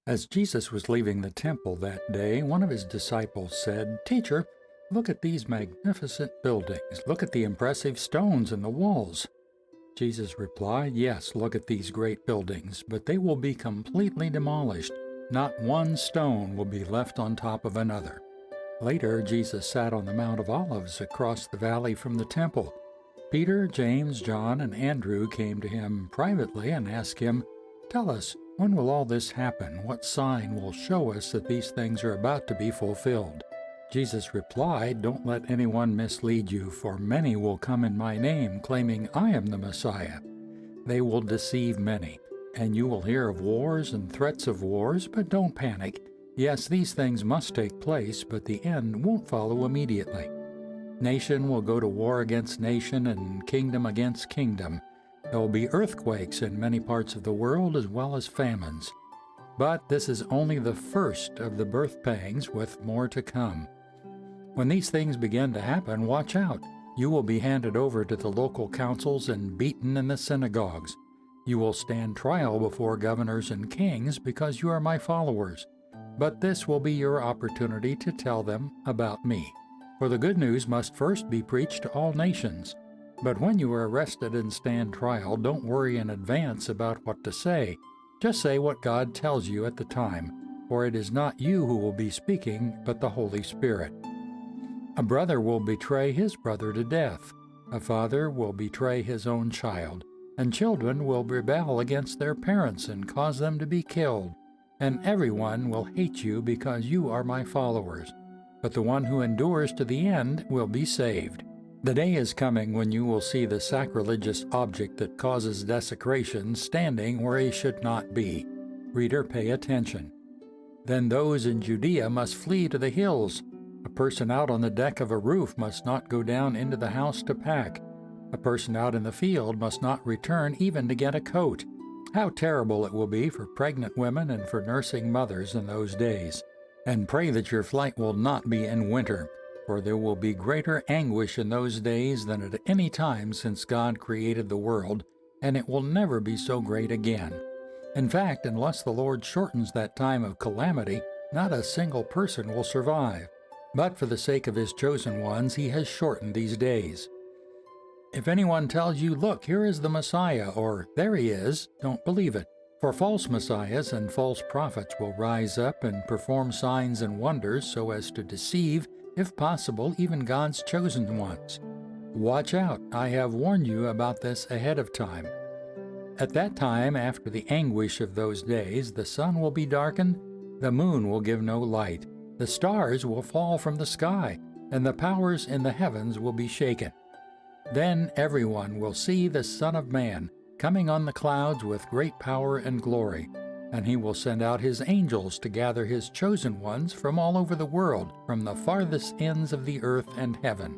As Jesus was leaving the temple that day, one of his disciples said, "Teacher, look at these magnificent buildings. Look at the impressive stones in the walls." Jesus replied, "Yes, look at these great buildings, but they will be completely demolished. Not one stone will be left on top of another." Later, Jesus sat on the Mount of Olives across the valley from the temple. Peter, James, John, and Andrew came to him privately and asked him, "Tell us, when will all this happen? What sign will show us that these things are about to be fulfilled?" Jesus replied, "Don't let anyone mislead you, for many will come in my name, claiming I am the Messiah. They will deceive many, and you will hear of wars and threats of wars, but don't panic. Yes, these things must take place, but the end won't follow immediately. Nation will go to war against nation and kingdom against kingdom. There will be earthquakes in many parts of the world as well as famines. But this is only the first of the birth pangs, with more to come. When these things begin to happen, watch out. You will be handed over to the local councils and beaten in the synagogues. You will stand trial before governors and kings because you are my followers. But this will be your opportunity to tell them about me. For the good news must first be preached to all nations. But when you are arrested and stand trial, don't worry in advance about what to say. Just say what God tells you at the time, for it is not you who will be speaking, but the Holy Spirit. A brother will betray his brother to death. A father will betray his own child, and children will rebel against their parents and cause them to be killed. And everyone will hate you because you are my followers. But the one who endures to the end will be saved. The day is coming when you will see the sacrilegious object that causes desecration standing where he should not be. Reader, pay attention. Then those in Judea must flee to the hills. A person out on the deck of a roof must not go down into the house to pack. A person out in the field must not return even to get a coat. How terrible it will be for pregnant women and for nursing mothers in those days. And pray that your flight will not be in winter, for there will be greater anguish in those days than at any time since God created the world, and it will never be so great again. In fact, unless the Lord shortens that time of calamity, not a single person will survive. But for the sake of his chosen ones, he has shortened these days. If anyone tells you, "Look, here is the Messiah," or "There he is," don't believe it. For false messiahs and false prophets will rise up and perform signs and wonders so as to deceive, if possible, even God's chosen ones. Watch out, I have warned you about this ahead of time. At that time, after the anguish of those days, the sun will be darkened, the moon will give no light, the stars will fall from the sky, and the powers in the heavens will be shaken. Then everyone will see the Son of Man coming on the clouds with great power and glory, and he will send out his angels to gather his chosen ones from all over the world, from the farthest ends of the earth and heaven.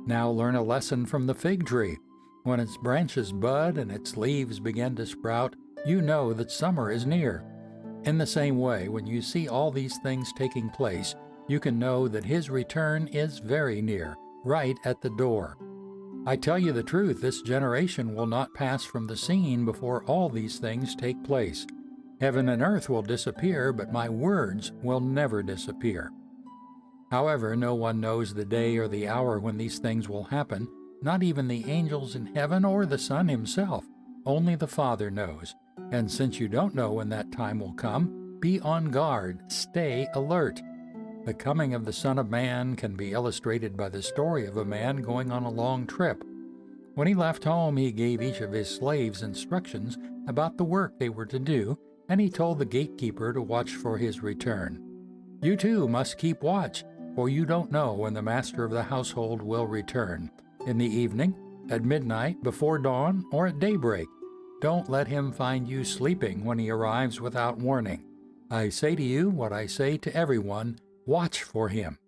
Now learn a lesson from the fig tree. When its branches bud and its leaves begin to sprout, you know that summer is near. In the same way, when you see all these things taking place, you can know that his return is very near, right at the door. I tell you the truth, this generation will not pass from the scene before all these things take place. Heaven and earth will disappear, but my words will never disappear. However, no one knows the day or the hour when these things will happen, not even the angels in heaven or the Son himself. Only the Father knows. And since you don't know when that time will come, be on guard, stay alert. The coming of the Son of Man can be illustrated by the story of a man going on a long trip. When he left home, he gave each of his slaves instructions about the work they were to do, and he told the gatekeeper to watch for his return. You too must keep watch, for you don't know when the master of the household will return, in the evening, at midnight, before dawn, or at daybreak. Don't let him find you sleeping when he arrives without warning. I say to you what I say to everyone, watch for him.